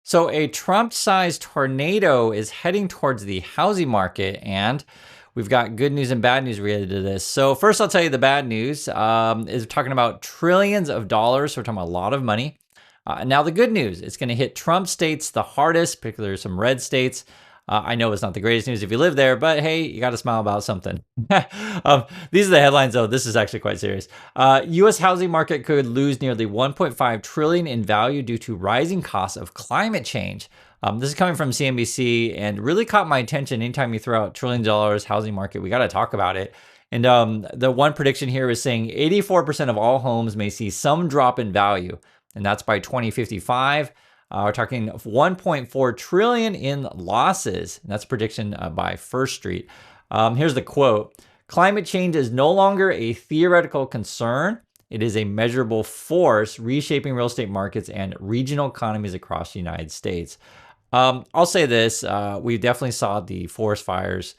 So, a Trump-sized tornado is heading towards the housing market, and we've got good news and bad news related to this. So, first, I'll tell you the bad news is talking about trillions of dollars. So, we're talking about a lot of money. Now, the good news, it's going to hit Trump states the hardest, particularly some red states. I know it's not the greatest news if you live there, but hey, you got to smile about something. These are the headlines, though. This is actually quite serious. U.S. housing market could lose nearly 1.5 trillion in value due to rising costs of climate change. This is coming from CNBC and really caught my attention. Anytime you throw out $1 trillion housing market, we got to talk about it. And the one prediction here is saying 84% of all homes may see some drop in value, and that's by 2055. We're talking 1.4 trillion in losses. And that's a prediction by First Street. Here's the quote. Climate change is no longer a theoretical concern. It is a measurable force reshaping real estate markets and regional economies across the United States. I'll say this. We definitely saw the forest fires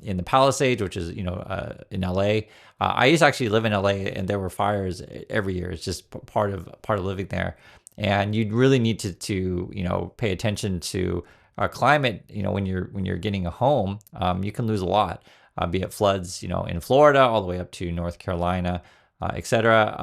in the Palisades, which is, in LA. I used to actually live in LA, and there were fires every year. It's just part of living there. And you'd really need to pay attention to climate. When you're getting a home, you can lose a lot, be it floods, in Florida all the way up to North Carolina, etc.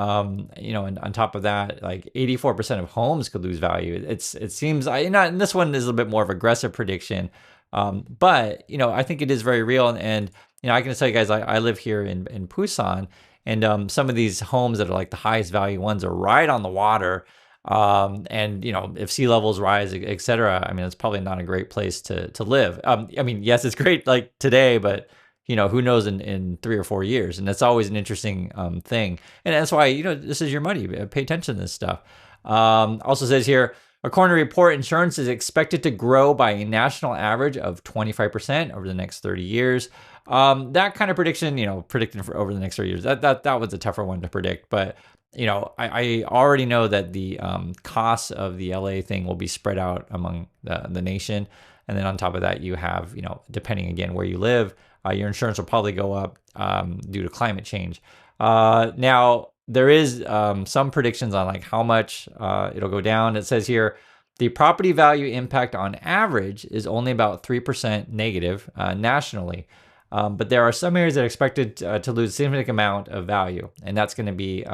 And on top of that, like 84% of homes could lose value. It seems, and this one is a little bit more of aggressive prediction, but I think it is very real. And I can tell you guys, I live here in Busan, and some of these homes that are like the highest value ones are right on the water. And if sea levels rise, etc., it's probably not a great place to live. Yes, it's great like today, but who knows in 3 or 4 years? And that's always an interesting thing. And that's why, this is your money. Pay attention to this stuff. Also says here, according to a report, insurance is expected to grow by a national average of 25% over the next 30 years. That kind of prediction, predicting for over the next 30 years, that was a tougher one to predict. But I already know that the costs of the LA thing will be spread out among the nation. And then on top of that, you have, depending again where you live, your insurance will probably go up due to climate change. Now, there is some predictions on like how much it'll go down. It says here, the property value impact on average is only about 3% negative nationally. But there are some areas that are expected to lose a significant amount of value. And that's going to be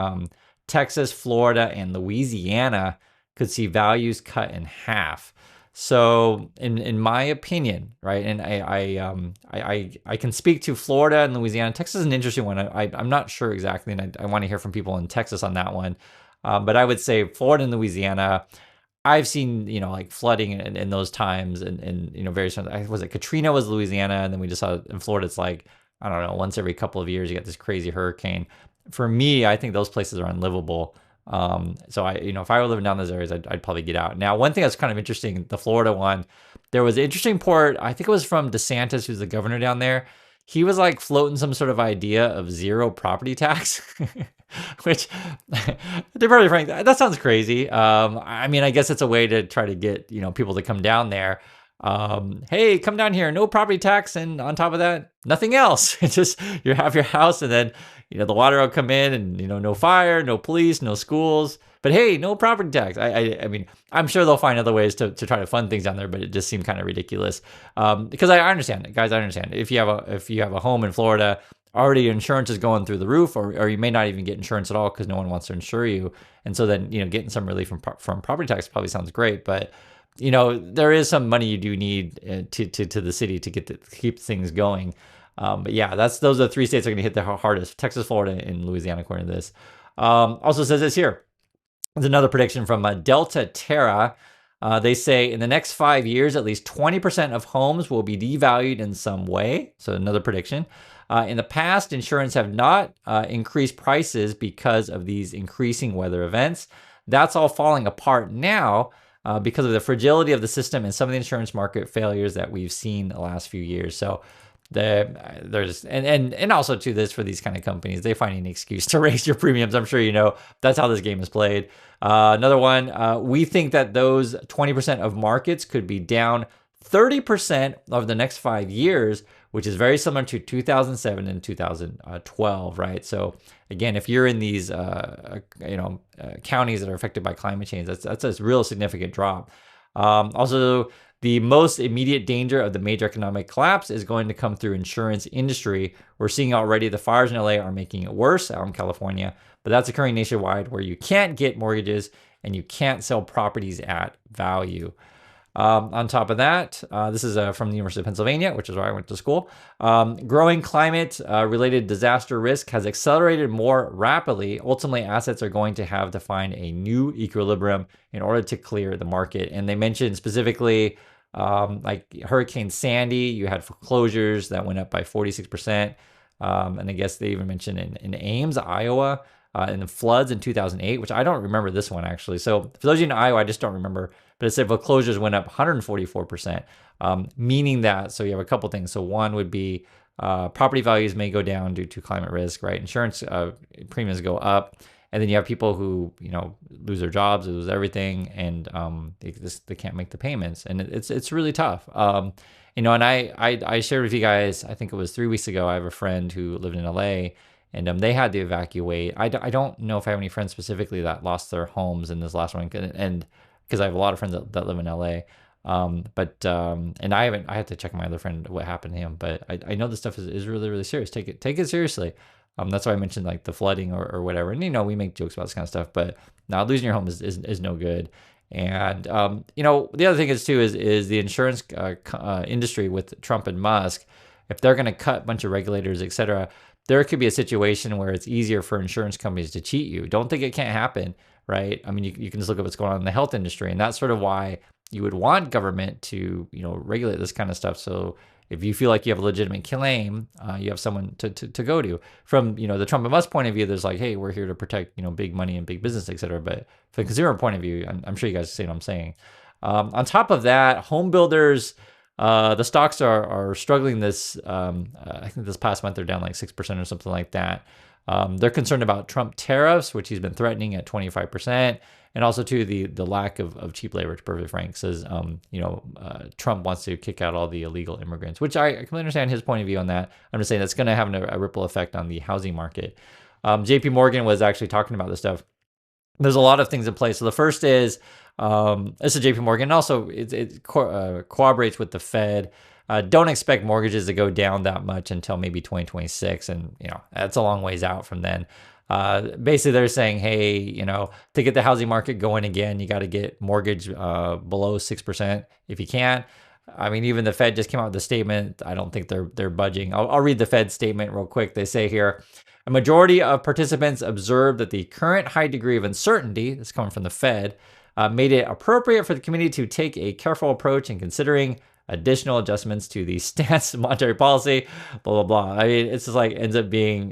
Texas, Florida, and Louisiana could see values cut in half. So in my opinion, right, and I can speak to Florida and Louisiana. Texas is an interesting one. I'm not sure exactly, and I want to hear from people in Texas on that one. But I would say Florida and Louisiana, I've seen, like flooding in those times and various, was it Katrina was Louisiana, and then we just saw in Florida, it's like, I don't know, once every couple of years, you get this crazy hurricane. For me, I think those places are unlivable. So if I were living down those areas, I'd probably get out. Now, one thing that's kind of interesting, the Florida one, there was an interesting report, I think it was from DeSantis, who's the governor down there. He was like floating some sort of idea of zero property tax, which they're probably frank, that sounds crazy. I guess it's a way to try to get, people to come down there. Hey, come down here, no property tax. And on top of that, nothing else. It's just, you have your house and then, the water will come in and, no fire, no police, no schools, but hey, no property tax. I'm sure they'll find other ways to try to fund things down there, but it just seemed kind of ridiculous. Because I understand it, guys. I understand if you have a home in Florida, already your insurance is going through the roof, or you may not even get insurance at all because no one wants to insure you. And so then, getting some relief from property tax probably sounds great, but there is some money you do need to the city to keep things going. But yeah, those are the 3 states that are going to hit the hardest: Texas, Florida, and Louisiana, according to this. Also says this here. There's another prediction from Delta Terra. They say in the next 5 years, at least 20% of homes will be devalued in some way. So another prediction. In the past, insurance have not increased prices because of these increasing weather events. That's all falling apart now because of the fragility of the system and some of the insurance market failures that we've seen the last few years. So there's and also to this, for these kind of companies, they find any excuse to raise your premiums. I'm sure that's how this game is played. Another one, we think that those 20% of markets could be down 30% over the next 5 years, which is very similar to 2007 and 2012, right? So again, if you're in these counties that are affected by climate change, that's a real significant drop. Also, the most immediate danger of the major economic collapse is going to come through insurance industry. We're seeing already the fires in LA are making it worse out in California, but that's occurring nationwide where you can't get mortgages and you can't sell properties at value. On top of that, this is from the University of Pennsylvania, which is where I went to school. Growing climate related disaster risk has accelerated more rapidly. Ultimately, assets are going to have to find a new equilibrium in order to clear the market. And they mentioned specifically like Hurricane Sandy, you had foreclosures that went up by 46%. And I guess they even mentioned in Ames, Iowa, in the floods in 2008, which I don't remember this one actually. So for those of you in Iowa, I just don't remember. But it said foreclosures went up 144%, meaning that, so you have a couple things. So one would be property values may go down due to climate risk, right? Insurance premiums go up. And then you have people who, lose their jobs, lose everything, and they can't make the payments. And it's really tough. And I shared with you guys, I think it was 3 weeks ago, I have a friend who lived in LA, and they had to evacuate. I don't know if I have any friends specifically that lost their homes in this last one, and because I have a lot of friends that live in LA. And I have to check my other friend what happened to him, but I know this stuff is really, really serious. Take it seriously. That's why I mentioned like the flooding or whatever. And we make jokes about this kind of stuff, but now losing your home is no good. And the other thing is too is the insurance industry with Trump and Musk. If they're going to cut a bunch of regulators, et cetera, there could be a situation where it's easier for insurance companies to cheat you. Don't think it can't happen, right? I mean, you can just look at what's going on in the health industry, and that's sort of why you would want government to, regulate this kind of stuff. So if you feel like you have a legitimate claim, you have someone to go to. From, the Trump and Musk point of view, there's like, hey, we're here to protect, big money and big business, et cetera. But from the consumer point of view, I'm sure you guys see what I'm saying. On top of that, home builders, the stocks are struggling this, I think this past month they're down like 6% or something like that. They're concerned about Trump tariffs, which he's been threatening at 25%. And also too, the lack of cheap labor, to be perfectly frank, says, Trump wants to kick out all the illegal immigrants, which I completely understand his point of view on that. I'm just saying that's going to have a ripple effect on the housing market. JP Morgan was actually talking about this stuff. There's a lot of things in place. So the first is, this is JP Morgan. Also, it corroborates with the Fed. Don't expect mortgages to go down that much until maybe 2026. And, that's a long ways out from then. Basically, they're saying, hey, to get the housing market going again, you got to get mortgage below 6% if you can. I mean, even the Fed just came out with a statement. I don't think they're budging. I'll read the Fed statement real quick. They say here, a majority of participants observed that the current high degree of uncertainty, this is coming from the Fed, made it appropriate for the committee to take a careful approach in considering additional adjustments to the stance of monetary policy, blah, blah, blah. I mean, it's just like ends up being,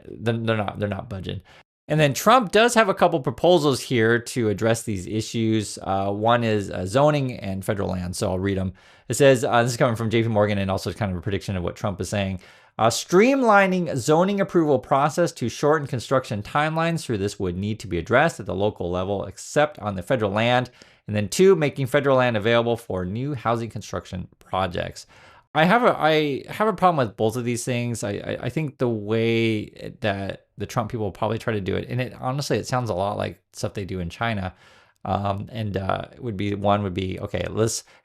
they're not budging. And then Trump does have a couple proposals here to address these issues. One is zoning and federal land. So I'll read them. It says, this is coming from JP Morgan and also kind of a prediction of what Trump is saying. Streamlining zoning approval process to shorten construction timelines through this would need to be addressed at the local level, except on the federal land. And then 2, making federal land available for new housing construction projects. I have a problem with both of these things. I think the way that the Trump people will probably try to do it, and honestly, it sounds a lot like stuff they do in China. Would be okay,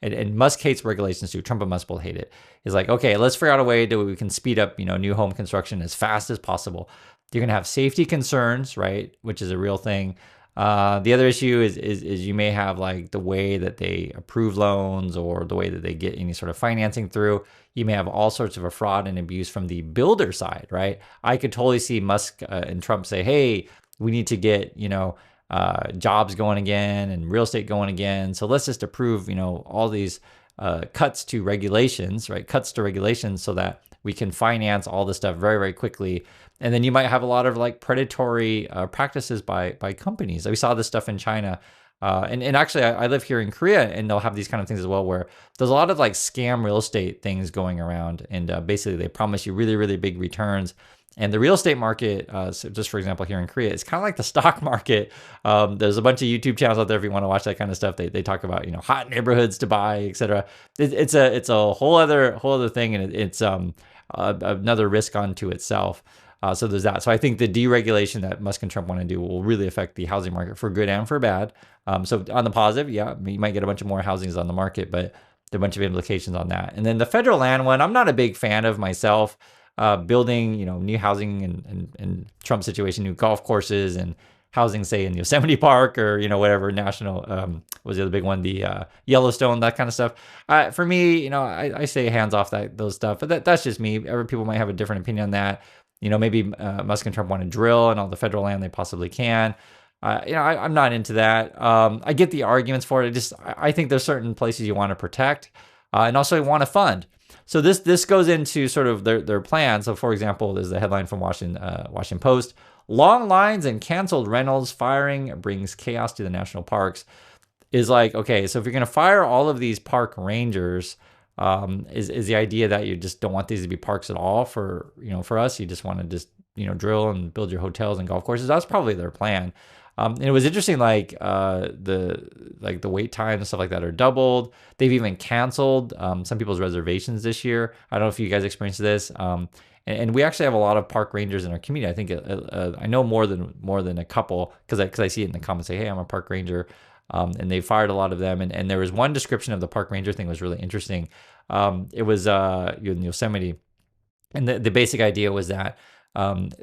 and Musk hates regulations too. Trump and Musk both hate it. He's like, okay, let's figure out a way that we can speed up, new home construction as fast as possible. You're gonna have safety concerns, right? Which is a real thing. The other issue is you may have like the way that they approve loans or the way that they get any sort of financing through. You may have all sorts of a fraud and abuse from the builder side, right? I could totally see Musk and Trump say, hey, we need to get, jobs going again and real estate going again. So let's just approve, all these cuts to regulations, right? Cuts to regulations so that we can finance all this stuff very, very quickly. And then you might have a lot of like predatory practices by companies. We saw this stuff in China. And actually, I live here in Korea, and they'll have these kind of things as well, where there's a lot of like scam real estate things going around. And basically, they promise you really, really big returns. And the real estate market, so just for example, here in Korea, it's kind of like the stock market. There's a bunch of YouTube channels out there if you want to watch that kind of stuff. They talk about hot neighborhoods to buy, etc. It's a whole other thing, and it's another risk unto itself. So there's that. So I think the deregulation that Musk and Trump want to do will really affect the housing market for good and for bad. So on the positive, yeah, you might get a bunch of more housings on the market, but there are a bunch of implications on that. And then the federal land one, I'm not a big fan of myself. Building, new housing and Trump situation, new golf courses and housing, say in Yosemite Park or whatever national was the other big one, the Yellowstone, that kind of stuff. For me, I say hands off those stuff, but that's just me. Other people might have a different opinion on that. Maybe Musk and Trump want to drill on all the federal land they possibly can. I'm not into that. I get the arguments for it. I think there's certain places you want to protect, and also you want to fund. So this goes into sort of their plan. So for example, there's the headline from Washington Post: long lines and canceled rentals, firing brings chaos to the national parks. Is like, okay, so if you're going to fire all of these park rangers, is the idea that you just don't want these to be parks at all for us? You just want to just drill and build your hotels and golf courses. That's probably their plan. And it was interesting, like the wait time and stuff like that are doubled. They've even canceled some people's reservations this year. I don't know if you guys experienced this. And we actually have a lot of park rangers in our community. I think I know more than a couple because I see it in the comments. Say, hey, I'm a park ranger, and they fired a lot of them. And there was one description of the park ranger thing was really interesting. It was in Yosemite, and the basic idea was that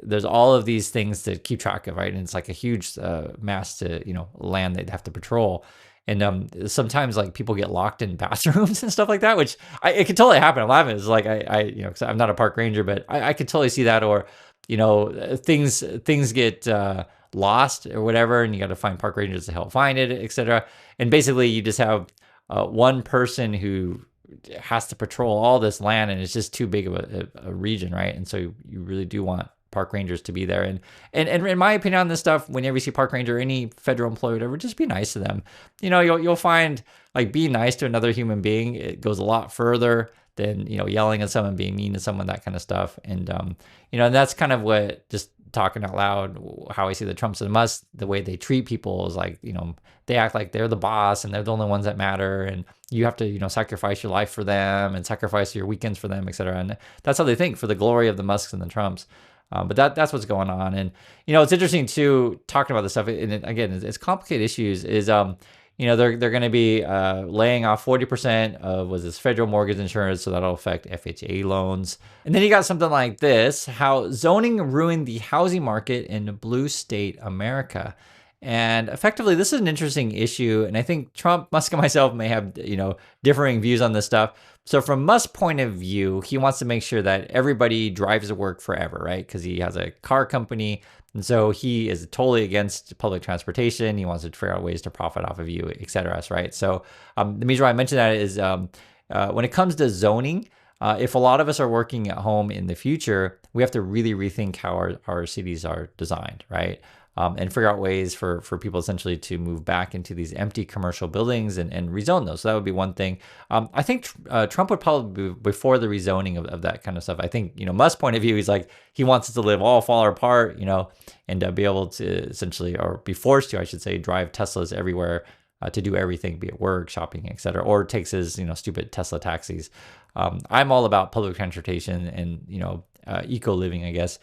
there's all of these things to keep track of, right? And it's like a huge mass to land they'd have to patrol. And sometimes like people get locked in bathrooms and stuff like that, which it could totally happen. I'm laughing. It's like cause I'm not a park ranger, but I could totally see that. Or things get lost or whatever, and you got to find park rangers to help find it, etc. And basically, you just have one person who has to patrol all this land, and it's just too big of a region, right? And so you really do want park rangers to be there. And in my opinion on this stuff, whenever you see park ranger, any federal employee, whatever, just be nice to them. You'll find like being nice to another human being, it goes a lot further than yelling at someone, being mean to someone, that kind of stuff. And and that's kind of what, just talking out loud, how I see the Trumps and Musk, the way they treat people is like, they act like they're the boss and they're the only ones that matter, and you have to sacrifice your life for them and sacrifice your weekends for them, etc. And that's how they think, for the glory of the Musks and the Trumps. But that's what's going on. And it's interesting too, talking about this stuff, and again, it's complicated issues, is they're going to be laying off 40% of this federal mortgage insurance, so that'll affect FHA loans. And then you got something like this: how zoning ruined the housing market in blue state America. And effectively, this is an interesting issue, and I think Trump, Musk, and myself may have differing views on this stuff. So from Musk's point of view, he wants to make sure that everybody drives to work forever, right? Because he has a car company, and so he is totally against public transportation. He wants to figure out ways to profit off of you, et cetera, right? So the reason why I mention that is when it comes to zoning, if a lot of us are working at home in the future, we have to really rethink how our cities are designed, right? And figure out ways for people essentially to move back into these empty commercial buildings and rezone those. So that would be one thing. I think Trump would probably be before the rezoning of that kind of stuff. I think, Musk's point of view, he's like, he wants us to live all fall apart, and be able to essentially, or be forced to, I should say, drive Teslas everywhere to do everything, be it work, shopping, etc., or takes his, stupid Tesla taxis. I'm all about public transportation and, eco living, I guess.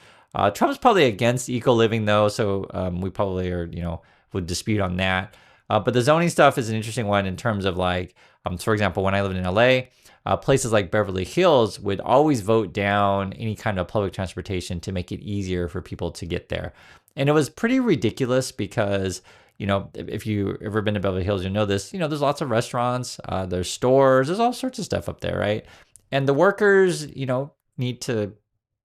Trump's probably against eco living though, so we probably are, would dispute on that. But the zoning stuff is an interesting one in terms of like, for example, when I lived in LA, places like Beverly Hills would always vote down any kind of public transportation to make it easier for people to get there. And it was pretty ridiculous because, if you've ever been to Beverly Hills, you know this, there's lots of restaurants, there's stores, there's all sorts of stuff up there, right? And the workers, need to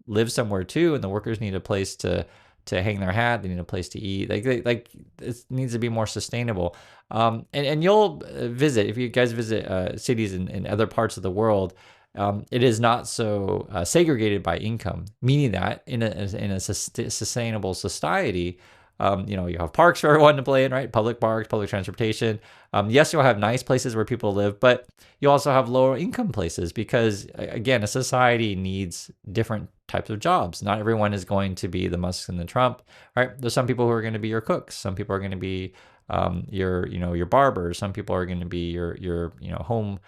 live somewhere too, and the workers need a place to hang their hat. They need a place to eat. Like it needs to be more sustainable. And you'll visit, if you guys visit cities in other parts of the world, it is not so segregated by income, meaning that in a sustainable society, you have parks for everyone to play in, right? Public parks, public transportation. Yes, you'll have nice places where people live, but you also have lower income places because, again, a society needs different types of jobs. Not everyone is going to be the Musk and the Trump, right? There's some people who are going to be your cooks. Some people are going to be your barbers. Some people are going to be your home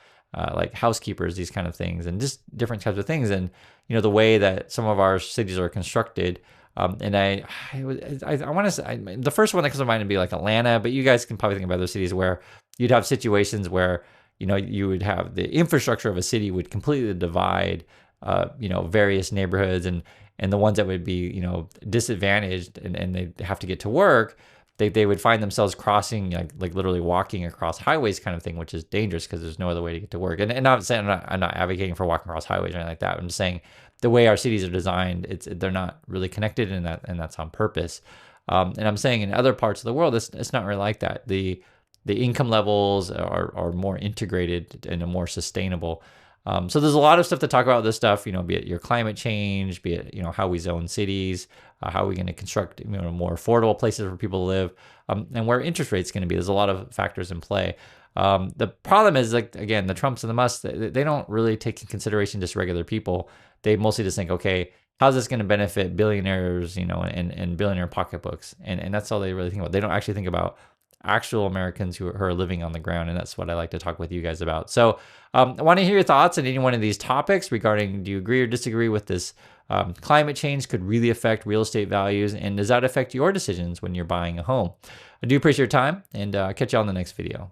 like housekeepers, these kind of things, and just different types of things. And the way that some of our cities are constructed. And I want to say the first one that comes to mind would be like Atlanta, but you guys can probably think of other cities where you'd have situations where you would have the infrastructure of a city would completely divide various neighborhoods, and the ones that would be disadvantaged and they have to get to work, they would find themselves crossing like literally walking across highways kind of thing, which is dangerous because there's no other way to get to work. And I'm saying I'm not advocating for walking across highways or anything like that. I'm just saying the way our cities are designed, they're not really connected, and that's on purpose. And I'm saying in other parts of the world, it's not really like that. The income levels are more integrated and more sustainable. So there's a lot of stuff to talk about with this stuff, be it your climate change, be it, how we zone cities, how are we going to construct, more affordable places for people to live, and where interest rates going to be. There's a lot of factors in play. The problem is, like, again, the Trumps and the Musks, they don't really take in consideration just regular people. They mostly just think, okay, how's this going to benefit billionaires, and billionaire pocketbooks? And that's all they really think about. They don't actually think about actual Americans who are living on the ground. And that's what I like to talk with you guys about. So I want to hear your thoughts on any one of these topics regarding, do you agree or disagree with this? Climate change could really affect real estate values, and does that affect your decisions when you're buying a home? I do appreciate your time, and catch you on the next video.